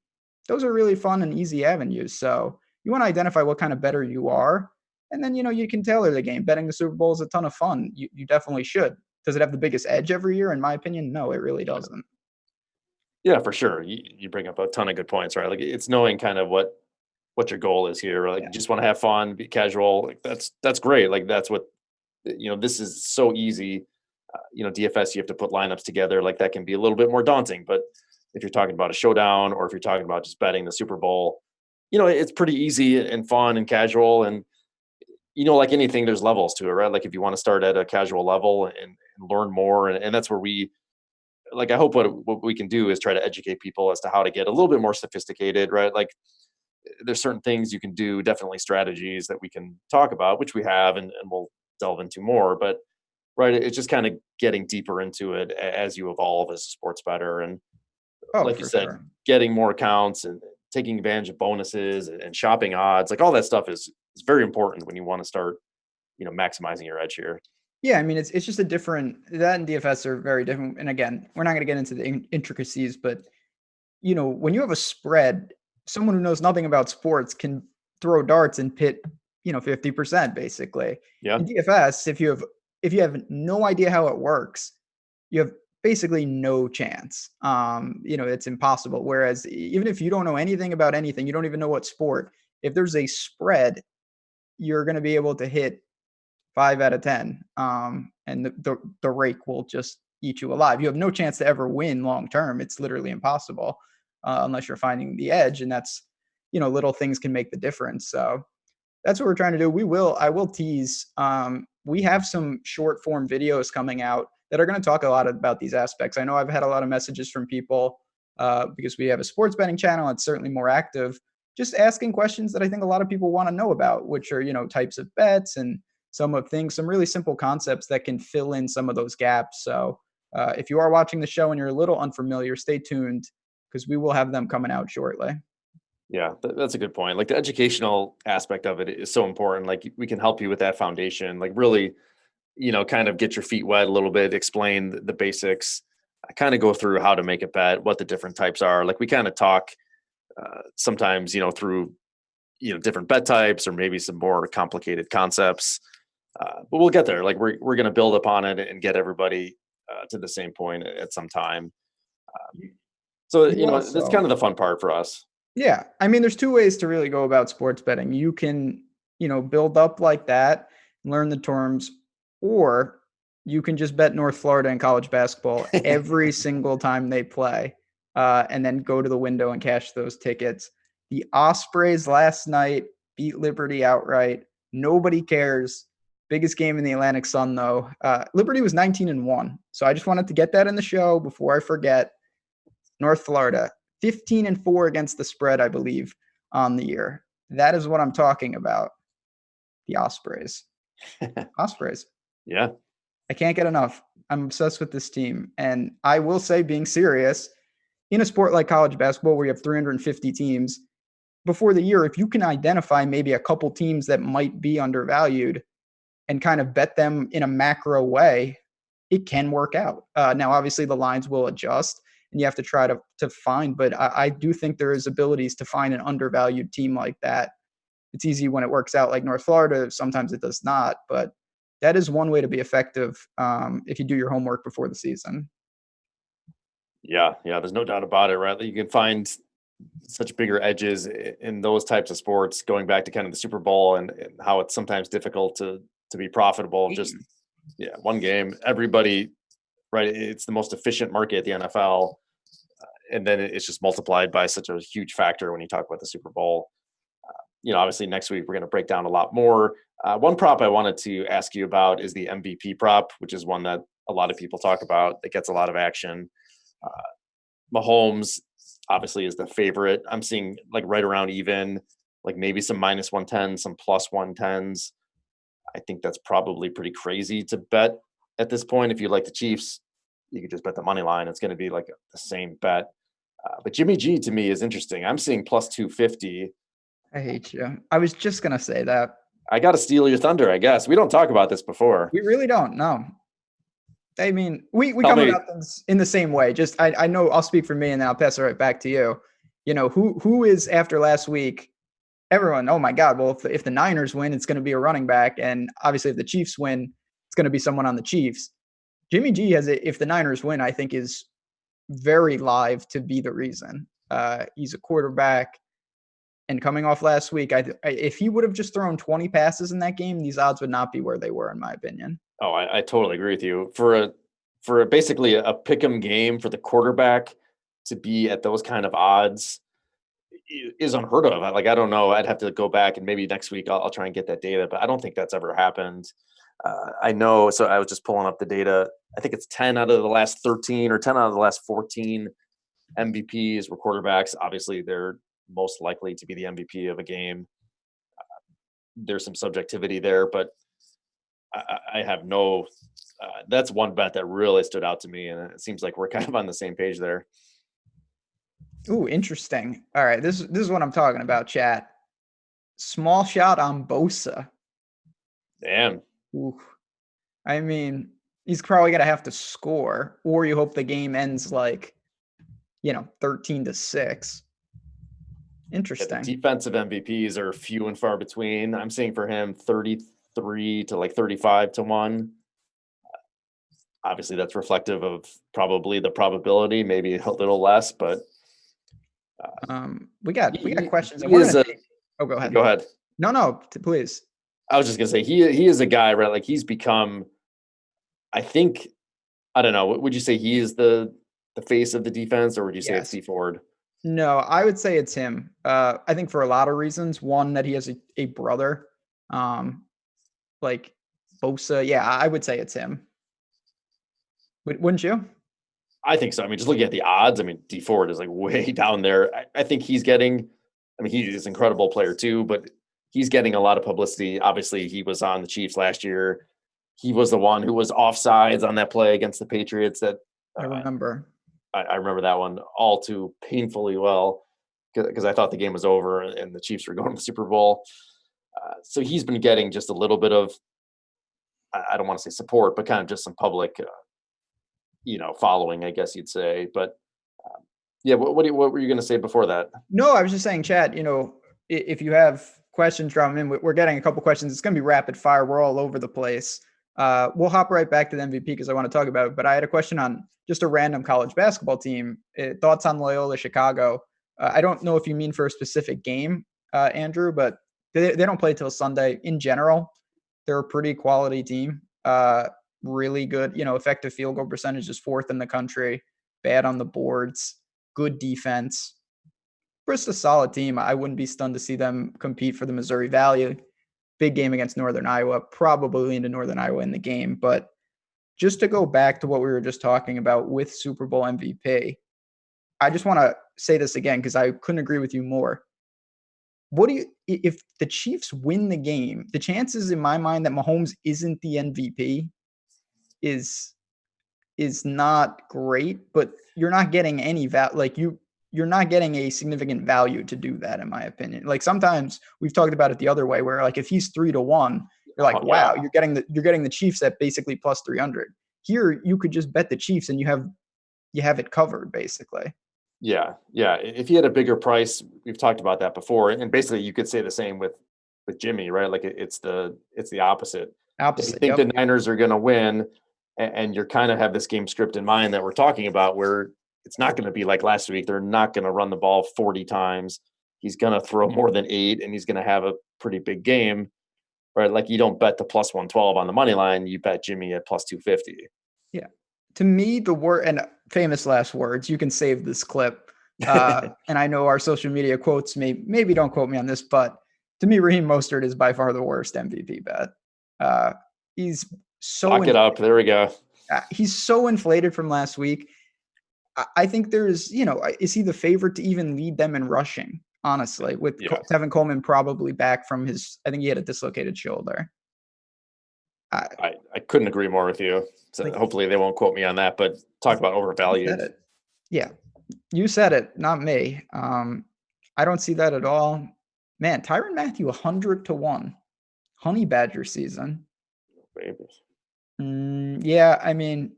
those are really fun and easy avenues. So you want to identify what kind of bettor you are, and then you can tailor the game. Betting the Super Bowl is a ton of fun. You definitely should. Does it have the biggest edge every year? In my opinion, no, it really yeah, doesn't. yeah, for sure. You bring up a ton of good points, right? Like it's knowing kind of what your goal is here. Like you Yeah. just want to have fun, be casual. Like that's great. Like that's what this is so easy. DFS, you have to put lineups together. Like that can be a little bit more daunting. But if you're talking about a showdown, or if you're talking about just betting the Super Bowl, it's pretty easy and fun and casual. And like anything, there's levels to it, right? Like if you want to start at a casual level and learn more, and that's where we like. I hope what we can do is try to educate people as to how to get a little bit more sophisticated, right? Like there's certain things you can do, definitely strategies that we can talk about, which we have, and we'll delve into more. But right, it's just kind of getting deeper into it as you evolve as a sports bettor, and Oh, like you for said, sure. getting more accounts and taking advantage of bonuses and shopping odds, like all that stuff is very important when you want to start, maximizing your edge here. Yeah, I mean, it's just a different that and DFS are very different. And again, we're not going to get into the intricacies, but when you have a spread, someone who knows nothing about sports can throw darts and pit, 50% basically. Yeah, In DFS, if you have no idea how it works, you have basically no chance. It's impossible. Whereas even if you don't know anything about anything, you don't even know what sport, if there's a spread, you're going to be able to hit 5 out of 10. And the rake will just eat you alive. You have no chance to ever win long term. It's literally impossible unless you're finding the edge, and that's little things can make the difference. So that's what we're trying to do. I will tease. We have some short form videos coming out that are going to talk a lot about these aspects. I know I've had a lot of messages from people because we have a sports betting channel. It's certainly more active, just asking questions that I think a lot of people want to know about, which are, types of bets and some really simple concepts that can fill in some of those gaps. So if you are watching the show and you're a little unfamiliar, stay tuned because we will have them coming out shortly. Yeah, that's a good point. Like the educational aspect of it is so important. Like we can help you with that foundation. Like really, kind of get your feet wet a little bit, explain the basics, kind of go through how to make a bet, what the different types are. Like we kind of talk sometimes, through different bet types or maybe some more complicated concepts. But we'll get there. Like we're going to build upon it and get everybody to the same point at some time. So that's kind of the fun part for us. Yeah. I mean, there's two ways to really go about sports betting. You can, build up like that, learn the terms, or you can just bet North Florida in college basketball every single time they play, and then go to the window and cash those tickets. The Ospreys last night beat Liberty outright. Nobody cares. Biggest game in the Atlantic Sun, though. Liberty was 19-1. So I just wanted to get that in the show before I forget. North Florida, 15-4 against the spread, I believe, on the year. That is what I'm talking about. The Ospreys. Ospreys. Yeah. I can't get enough. I'm obsessed with this team. And I will say, being serious, in a sport like college basketball where you have 350 teams, before the year, if you can identify maybe a couple teams that might be undervalued and kind of bet them in a macro way, it can work out. Now, obviously, the lines will adjust and you have to try to find, but I do think there is abilities to find an undervalued team like that. It's easy when it works out like North Florida. Sometimes it does not, but that is one way to be effective if you do your homework before the season. Yeah. There's no doubt about it, right? You can find such bigger edges in those types of sports, going back to kind of the Super Bowl and how it's sometimes difficult to be profitable. Just one game, everybody, right? It's the most efficient market at the NFL, and then it's just multiplied by such a huge factor when you talk about the Super Bowl. Obviously next week we're going to break down a lot more. One prop I wanted to ask you about is the MVP prop, which is one that a lot of people talk about that gets a lot of action. Mahomes obviously is the favorite. I'm seeing like right around even, like maybe some minus 110, some plus 110s. I think that's probably pretty crazy to bet at this point. If you like the Chiefs, you could just bet the money line. It's going to be like the same bet. But Jimmy G to me is interesting. I'm seeing plus 250. I hate you. I was just going to say that. I got to steal your thunder, I guess. We don't talk about this before. We really don't. No. I mean, we come about things in the same way. Just I know I'll speak for me and then I'll pass it right back to you. Who is after last week? Everyone, oh my God, well, if the Niners win, it's going to be a running back. And obviously if the Chiefs win, it's going to be someone on the Chiefs. Jimmy G if the Niners win, I think is very live to be the reason. He's a quarterback. And coming off last week, if he would have just thrown 20 passes in that game, these odds would not be where they were, in my opinion. Oh, I totally agree with you. For basically a pick'em game for the quarterback to be at those kind of odds is unheard of. I don't know. I'd have to go back and maybe next week I'll try and get that data, but I don't think that's ever happened. I know. So I was just pulling up the data. I think it's 10 out of the last 13 or 10 out of the last 14 MVPs were quarterbacks. Obviously, they're most likely to be the MVP of a game. There's some subjectivity there, but I have no. That's one bet that really stood out to me, and it seems like we're kind of on the same page there. Ooh, interesting. All right, this is what I'm talking about, chat. Small shot on Bosa. Damn. Ooh. I mean, he's probably gonna have to score, or you hope the game ends 13-6. Interesting. Yeah, the defensive MVPs are few and far between. I'm seeing for him 33 to 35-1. Obviously, that's reflective of probably the probability, maybe a little less, but we got questions. Go ahead. Go ahead. No, please. I was just gonna say he is a guy, right? Like he's become. I think I don't know. Would you say he is the face of the defense, or would you say it's Steve Ford? No, I would say it's him. I think for a lot of reasons. One, that he has a brother, like Bosa. Yeah, I would say it's him. Wouldn't you? I think so. I mean, just looking at the odds, I mean, D Ford is like way down there. I think he's getting. I mean, he's an incredible player too, but he's getting a lot of publicity. Obviously, he was on the Chiefs last year. He was the one who was offsides on that play against the Patriots. That I uh, remember. I remember that one all too painfully well because I thought the game was over and the Chiefs were going to the Super Bowl. So he's been getting just a little bit of I don't want to say support, but kind of just some public, following, I guess you'd say. But yeah, what were you going to say before that? No, I was just saying, Chad, if you have questions, drop them in. We're getting a couple questions. It's going to be rapid fire. We're all over the place. We'll hop right back to the MVP because I want to talk about it. But I had a question on just a random college basketball team. Thoughts on Loyola Chicago? I don't know if you mean for a specific game, Andrew, but they don't play till Sunday. In general, they're a pretty quality team. Really good. Effective field goal percentage is fourth in the country. Bad on the boards. Good defense. Just a solid team. I wouldn't be stunned to see them compete for the Missouri Valley. Big game against Northern Iowa, probably into Northern Iowa in the game. But just to go back to what we were just talking about with Super Bowl MVP, I just want to say this again because I couldn't agree with you more. If the Chiefs win the game, the chances in my mind that Mahomes isn't the MVP is not great, but you're not getting any you're not getting a significant value to do that, in my opinion. Like sometimes we've talked about it the other way, where like if he's 3-1, you're like, Oh wow, yeah, you're getting the Chiefs at basically plus 300. Here, you could just bet the Chiefs and you have it covered basically. yeah. If he had a bigger price, we've talked about that before, and basically you could say the same with Jimmy, right? Like it's the opposite. If you Opposite, think yep. the Niners are going to win, and you're kind of have this game script in mind that we're talking about, where it's not going to be like last week. They're not going to run the ball 40 times. He's going to throw more than 8, and he's going to have a pretty big game, right? Like you don't bet the plus 112 on the money line. You bet Jimmy at plus 250. Yeah. To me, the word and famous last words, you can save this clip. And I know our social media quotes maybe don't quote me on this, but to me, Raheem Mostert is by far the worst MVP bet. Uh, he's so Lock it up. There we go. he's so inflated from last week. I think there's, is he the favorite to even lead them in rushing? Honestly, with Yeah. Tevin Coleman probably back from I think he had a dislocated shoulder. I couldn't agree more with you. So Like hopefully they won't quote me on that, but talk about you said overvalued. it. Yeah, you said it, not me. I don't see that at all. Man, Tyrann Mathieu 100-1. Honey Badger season. Babies. Yeah, I mean,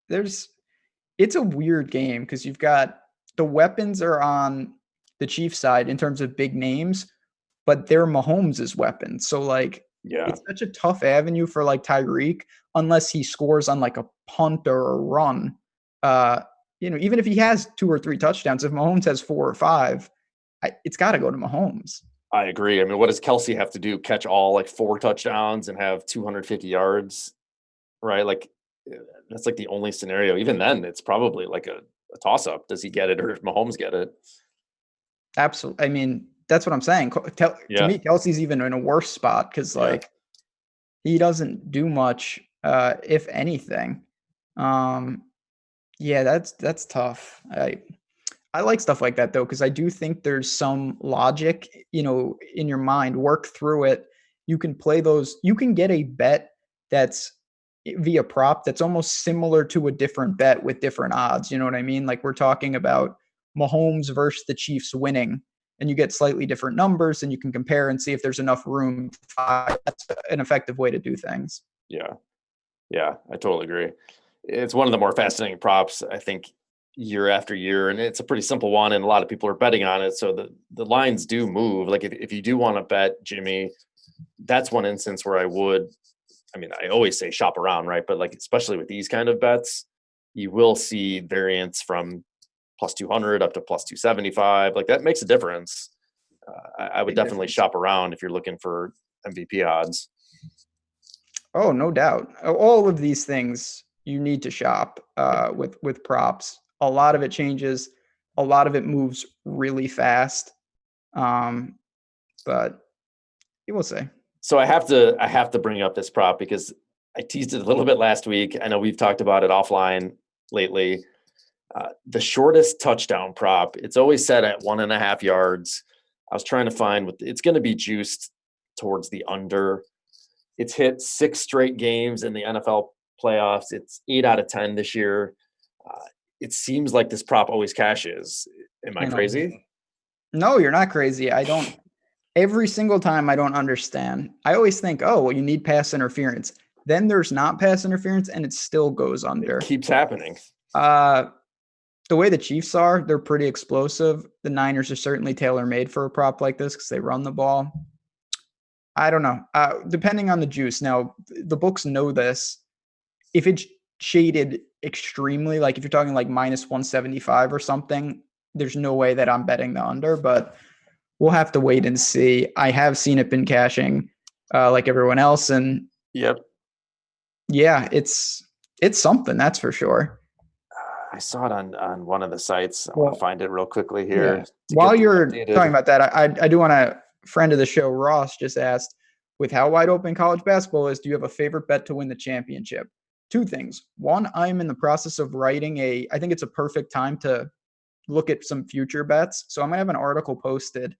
it's a weird game because you've got the weapons are on the Chiefs side in terms of big names, but they're Mahomes' weapons. So like Yeah. it's such a tough avenue for like Tyreek unless he scores on like a punt or a run. Even if he has 2 or 3 touchdowns, if Mahomes has 4 or 5, it's got to go to Mahomes. I agree. I mean, what does Kelsey have to do? Catch all like 4 touchdowns and have 250 yards, right? Like that's like the only scenario. Even then, it's probably like a toss up. Does he get it or does Mahomes get it? Absolutely. I mean, that's what I'm saying. To Yeah. me, Kelsey's even in a worse spot because Yeah. like he doesn't do much, if anything. Um, yeah, that's tough. I like stuff like that though, because I do think there's some logic, in your mind. Work through it. You can play those. You can get a bet that's via prop that's almost similar to a different bet with different odds. You know what I mean? Like we're talking about Mahomes versus the Chiefs winning, and you get slightly different numbers, and you can compare and see if there's enough room. That's an effective way to do things. Yeah. Yeah. I totally agree. It's one of the more fascinating props, I think, year after year. And it's a pretty simple one. And a lot of people are betting on it. So the lines do move. Like if you do want to bet Jimmy, that's one instance where I mean, I always say shop around, right? But like, especially with these kind of bets, you will see variance from plus 200 up to plus 275. Like that makes a difference. I would Big definitely difference. shop around if you're looking for MVP odds. Oh, no doubt. All of these things you need to shop with props. A lot of it changes. A lot of it moves really fast. Um, but you will say. So I have to bring up this prop because I teased it a little bit last week. I know we've talked about it offline lately. The shortest touchdown prop, it's always set at 1.5 yards. I was trying to find what it's going to be juiced towards the under. It's hit 6 straight games in the NFL playoffs. It's 8 out of 10 this year. Uh, it seems like this prop always cashes. Am I I know. crazy? No, you're not crazy. I don't. Every single time I don't understand. I always think, oh, well, you need pass interference. Then there's not pass interference, and it still goes It under. keeps happening. Uh, the way the Chiefs are, they're pretty explosive. The Niners are certainly tailor-made for a prop like this because they run the ball. I don't know. Depending on the juice. Now, the books know this. If it's shaded extremely, like if you're talking like minus 175 or something, there's no way that I'm betting the under, but we'll have to wait and see. I have seen it been cashing like everyone else. And Yep. yeah, it's something, that's for sure. I saw it on one of the sites. I want Well, to find it real quickly here yeah. to While get the you're talking updated. about that, I do want to, friend of the show, Ross, just asked, with how wide open college basketball is, do you have a favorite bet to win the championship? Two things. One, I'm in the process of writing I think it's a perfect time to look at some future bets. So I'm going to have an article posted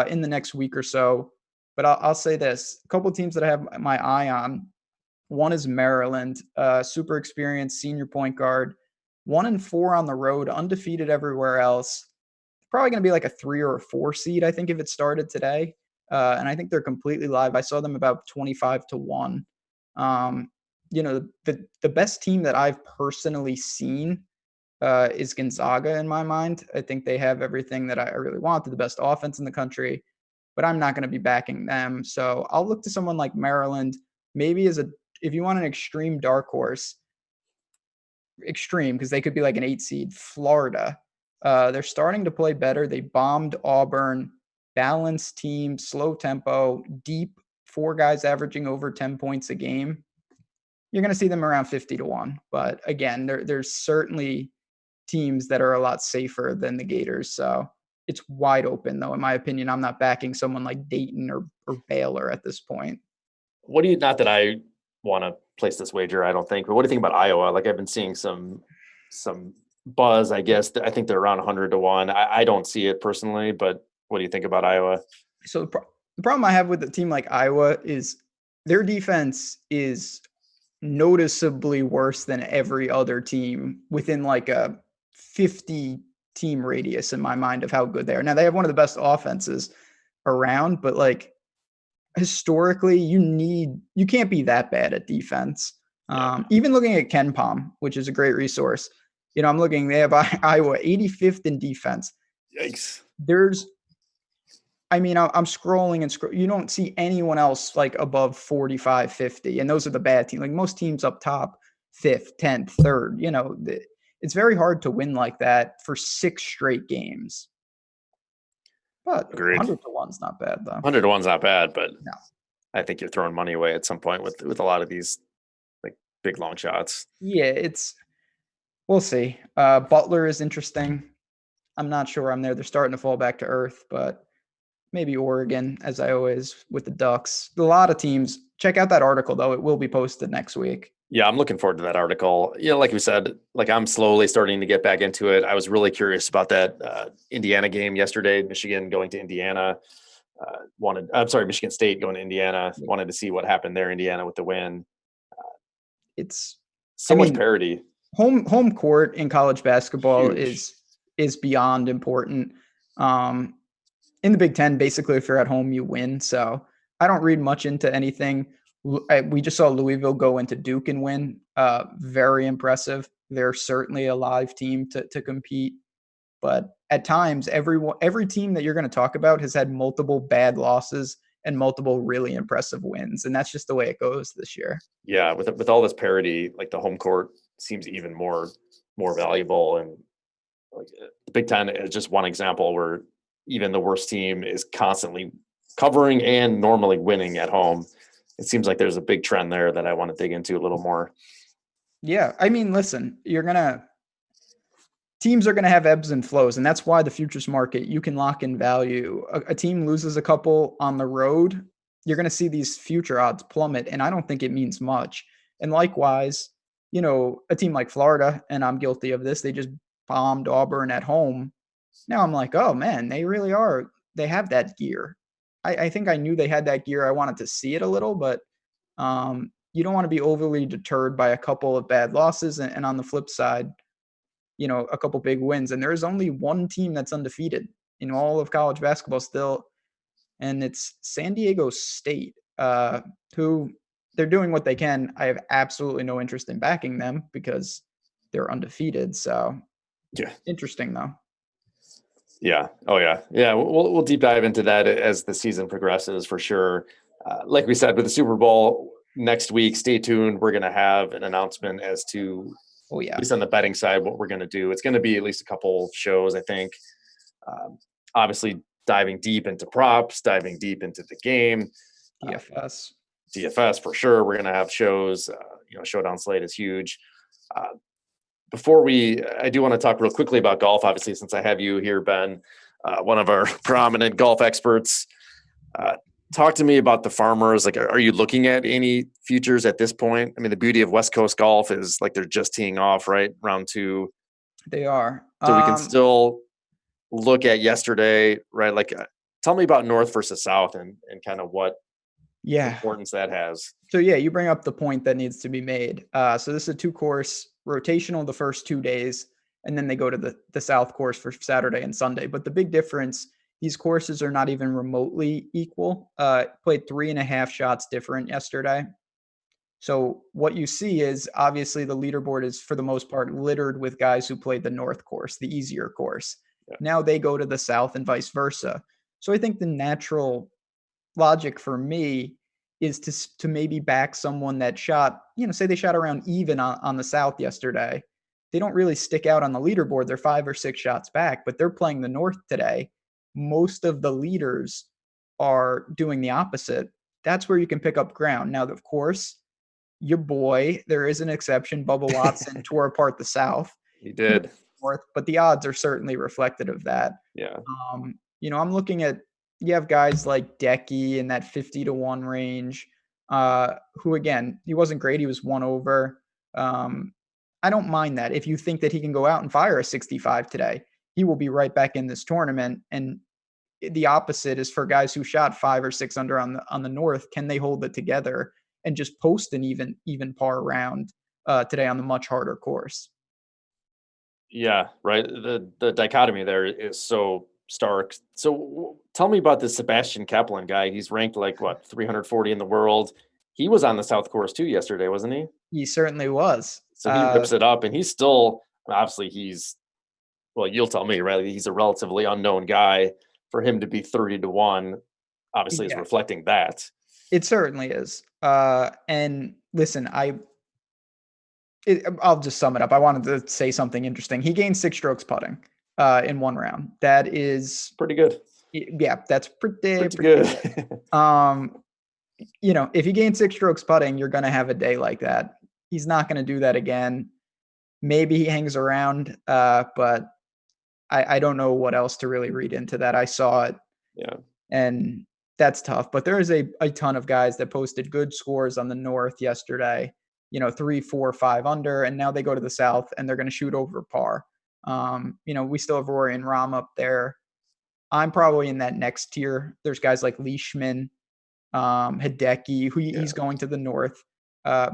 in the next week or so. But I'll say this, a couple of teams that I have my eye on. One is Maryland, super experienced senior point guard, 1-4 on the road, undefeated everywhere else. Probably going to be like a 3 or a 4 seed, I think, if it started today. And I think they're completely live. I saw them about 25-1. The best team that I've personally seen is Gonzaga in my mind. I think they have everything that I really want. They're the best offense in the country, but I'm not going to be backing them. So I'll look to someone like Maryland, maybe if you want an extreme dark horse, extreme, because they could be like an 8 seed, Florida. They're starting to play better. They bombed Auburn, balanced team, slow tempo, deep, 4 guys averaging over 10 points a game. You're going to see them around 50-1. But again, there's certainly teams that are a lot safer than the Gators. So it's wide open, though, in my opinion. I'm not backing someone like Dayton or Baylor at this point. What do you, not that I want to place this wager, I don't think, but what do you think about Iowa? Like I've been seeing some buzz, I guess. I think they're around 100-1. I don't see it personally, but what do you think about Iowa? So the problem I have with a team like Iowa is their defense is noticeably worse than every other team within like a 50 team radius in my mind of how good they are. Now they have one of the best offenses around, but like historically you can't be that bad at defense. Yeah. Even looking at Ken Palm, which is a great resource, I'm looking, they have Iowa 85th in defense. Yikes. I'm scrolling and you don't see anyone else like above 45, 50. And those are the bad teams. Like most teams up top, 5th, 10th, 3rd, it's very hard to win like that for 6 straight games. But Agreed. 100-1 is not bad, though. 100-1's not bad, but No. I think you're throwing money away at some point with a lot of these like big long shots. Yeah, we'll see. Butler is interesting. I'm not sure I'm there. They're starting to fall back to earth, but maybe Oregon, as I always with the Ducks. A lot of teams. Check out that article, though. It will be posted next week. Yeah, I'm looking forward to that article. Like we said, like I'm slowly starting to get back into it. I was really curious about that Indiana game yesterday. Michigan going to Indiana. Michigan State going to Indiana. Yeah. Wanted to see what happened there. Indiana with the win. It's so much parity. Home court in college basketball Huge. is beyond important. In the Big Ten, basically, if you're at home, you win. So I don't read much into anything. We just saw Louisville go into Duke and win. Very impressive. They're certainly a live team to compete. But at times, every team that you're going to talk about has had multiple bad losses and multiple really impressive wins. And that's just the way it goes this year. Yeah, with all this parity, like the home court seems even more valuable. And like the Big Ten is just one example where even the worst team is constantly covering and normally winning at home. It seems like there's a big trend there that I want to dig into a little more. Yeah. Listen, teams are going to have ebbs and flows, and that's why the futures market, you can lock in value. A team loses a couple on the road, you're going to see these future odds plummet, and I don't think it means much. And likewise, a team like Florida, and I'm guilty of this, they just bombed Auburn at home. Now I'm like, oh man, they really are. They have that gear. I think I knew they had that gear. I wanted to see it a little, but you don't want to be overly deterred by a couple of bad losses. And on the flip side, a couple big wins. And there is only one team that's undefeated in all of college basketball still, and it's San Diego State, who they're doing what they can. I have absolutely no interest in backing them because they're undefeated. So Yeah. interesting though. Yeah. Oh, yeah. Yeah. We'll deep dive into that as the season progresses for sure. Like we said, with the Super Bowl next week, stay tuned. We're going to have an announcement as to, Oh at yeah, least on the betting side, what we're going to do. It's going to be at least a couple shows, I think. Obviously, diving deep into props, diving deep into the game. DFS. DFS for sure. We're going to have shows. Showdown slate is huge. I do want to talk real quickly about golf, obviously, since I have you here, Ben, one of our prominent golf experts. Talk to me about the Farmers. Like, are you looking at any futures at this point? I mean, the beauty of West Coast golf is like they're just teeing off, right? Round 2. They are. So we can still look at yesterday, right? Like, tell me about North versus South and kind of what Yeah. importance that has. So yeah, you bring up the point that needs to be made. So this is a 2-course rotational the first 2 days, and then they go to the South course for Saturday and Sunday. But the big difference, these courses are not even remotely equal. Played 3.5 shots different yesterday. So what you see is obviously the leaderboard is for the most part littered with guys who played the North course, the easier course. Yeah. Now they go to the South and vice versa. So I think the natural logic for me is to maybe back someone that shot, say they shot around even on the South yesterday. They don't really stick out on the leaderboard. They're 5 or 6 shots back, but they're playing the North today. Most of the leaders are doing the opposite. That's where you can pick up ground. Now, of course, your boy, there is an exception. Bubba Watson tore apart the South. He did. North, but the odds are certainly reflective of that. Yeah. I'm looking at, you have guys like Decky in that 50-1 range, who again, he wasn't great. He was 1 over. I don't mind that. If you think that he can go out and fire a 65 today, he will be right back in this tournament. And the opposite is for guys who shot 5 or 6 under on the North. Can they hold it together and just post an even par round today on the much harder course? Yeah, right. The dichotomy there is so stark. So tell me about this Sebastian Kaplan guy. He's ranked like what 340 in the world. He was on the South Course too yesterday, wasn't he? He certainly was. So he rips it up, and he's still obviously well, you'll tell me, right? He's a relatively unknown guy. For him to be 30-1, obviously is Yeah, reflecting that. it certainly is. And listen, I'll just sum it up. I wanted to say something interesting. He gained 6 strokes putting in 1 round. That is Pretty good. Yeah, that's pretty Good. If you gain 6 strokes putting, you're going to have a day like that. He's not going to do that again. Maybe he hangs around, but I don't know what else to really read into that. I saw it. Yeah. And that's tough. But there is a ton of guys that posted good scores on the North yesterday, 3, 4, 5 under, and now they go to the South and they're going to shoot over par. We still have Rory and Rahm up there. I'm probably in that next tier. There's guys like Leishman, Hideki, he's going to the North.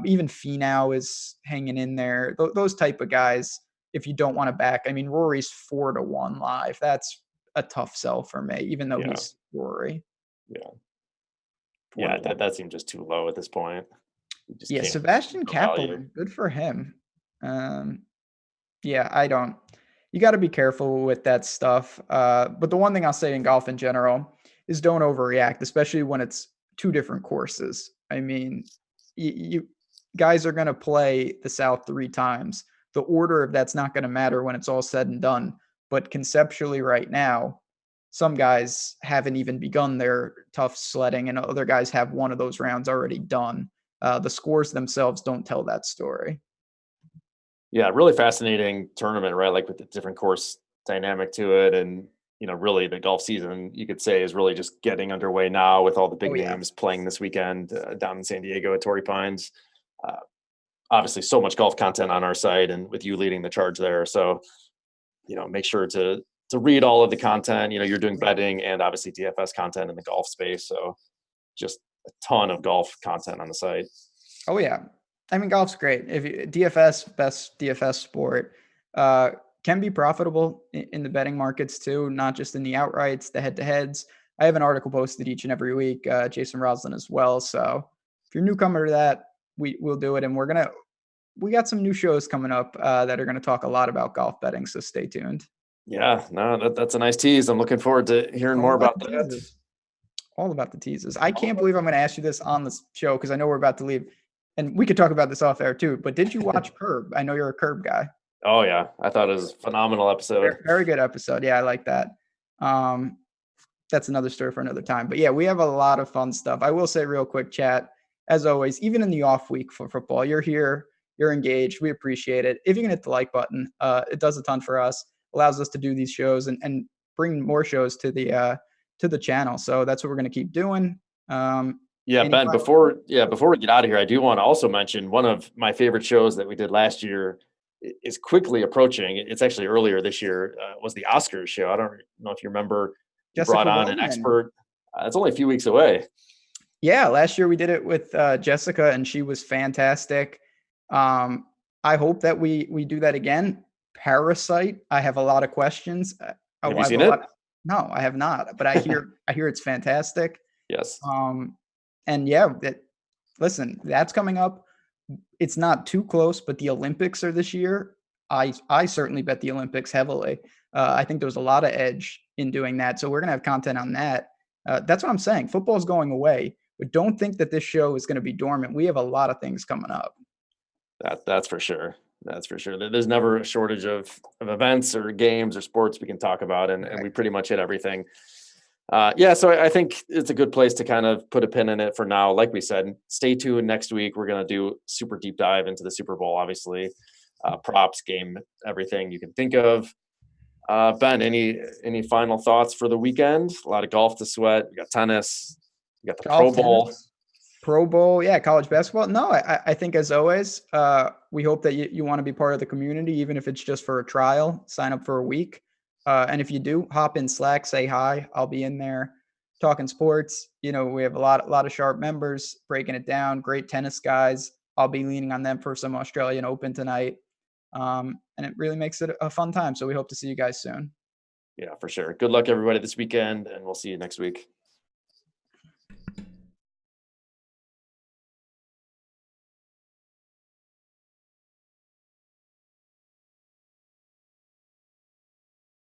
Even Finau is hanging in there. Those type of guys, if you don't want to back, I mean, Rory's 4-1 live. That's a tough sell for me, even though he's Rory. Yeah. Yeah, that seems just too low at this point. Yeah, Sebastian Kaplan, good for him. Yeah, you got to be careful with that stuff. But the one thing I'll say in golf in general is don't overreact, especially when it's 2 different courses. I mean, you guys are going to play the South 3 times. The order of that's not going to matter when it's all said and done. But conceptually right now, some guys haven't even begun their tough sledding and other guys have one of those rounds already done. The scores themselves don't tell that story. Yeah, really fascinating tournament, right? Like with the different course dynamic to it. And, really the golf season, you could say, is really just getting underway now with all the big names playing this weekend down in San Diego at Torrey Pines. obviously so much golf content on our site, and with you leading the charge there. So, make sure to read all of the content. You're doing betting and obviously DFS content in the golf space. So just a ton of golf content on the site. Oh yeah, I mean golf's great. If you, DFS, best DFS sport, can be profitable in the betting markets too, not just in the outrights, the head-to-heads. I have an article posted each and every week, Jason Roslin as well. So if you're a newcomer to that, we'll do it, and we got some new shows coming up that are gonna talk a lot about golf betting. So stay tuned. Yeah, no, that's a nice tease. I'm looking forward to hearing All more about about the that. teasers. All about the teasers. I can't believe I'm going to ask you this on this show because I know we're about to leave, and we could talk about this off air too. But did you watch Curb? I know you're a Curb guy. Oh yeah, I thought it was a phenomenal episode. Very good episode. Yeah, I like that. Um, that's another story for another time. But yeah, we have a lot of fun stuff. I will say real quick, chat, as always, even in the off week for football, you're here, you're engaged. We appreciate it. If you can hit the like button, it does a ton for us, allows us to do these shows and bring more shows to the channel. So that's what we're going to keep doing. Yeah, Any Ben, final before we get out of here, I do want to also mention one of my favorite shows that we did last year is quickly approaching. It's actually earlier this year, was the Oscars show. I don't know if you remember, you brought Jessica on an Wellman? expert. It's only a few weeks away. Yeah, last year we did it with Jessica, and she was fantastic. I hope that we do that again. Parasite, I have a lot of questions. Have I you have a seen it? lot. No, I have not, but I hear it's fantastic. Yes. And yeah, listen, that's coming up. It's not too close, but the Olympics are this year. I certainly bet the Olympics heavily. I think there's a lot of edge in doing that, so we're gonna have content on that. That's what I'm saying. Football's going away, but don't think that this show is going to be dormant. We have a lot of things coming up. That's for sure. That's for sure. There's never a shortage of events or games or sports we can talk about, and we Right. pretty much hit everything. Yeah, so I think it's a good place to kind of put a pin in it for now. Like we said, stay tuned next week. We're going to do super deep dive into the Super Bowl, obviously, props, game, everything you can think of. Ben, any final thoughts for the weekend? A lot of golf to sweat. We got tennis. We got the Pro Golf, Bowl. tennis, Pro Bowl, yeah, college basketball. No, I think as always, we hope that you want to be part of the community, even if it's just for a trial. Sign up for a week, and if you do, hop in Slack, say hi. I'll be in there talking sports. We have a lot of sharp members breaking it down. Great tennis guys. I'll be leaning on them for some Australian Open tonight, and it really makes it a fun time. So we hope to see you guys soon. Yeah, for sure. Good luck, everybody, this weekend, and we'll see you next week.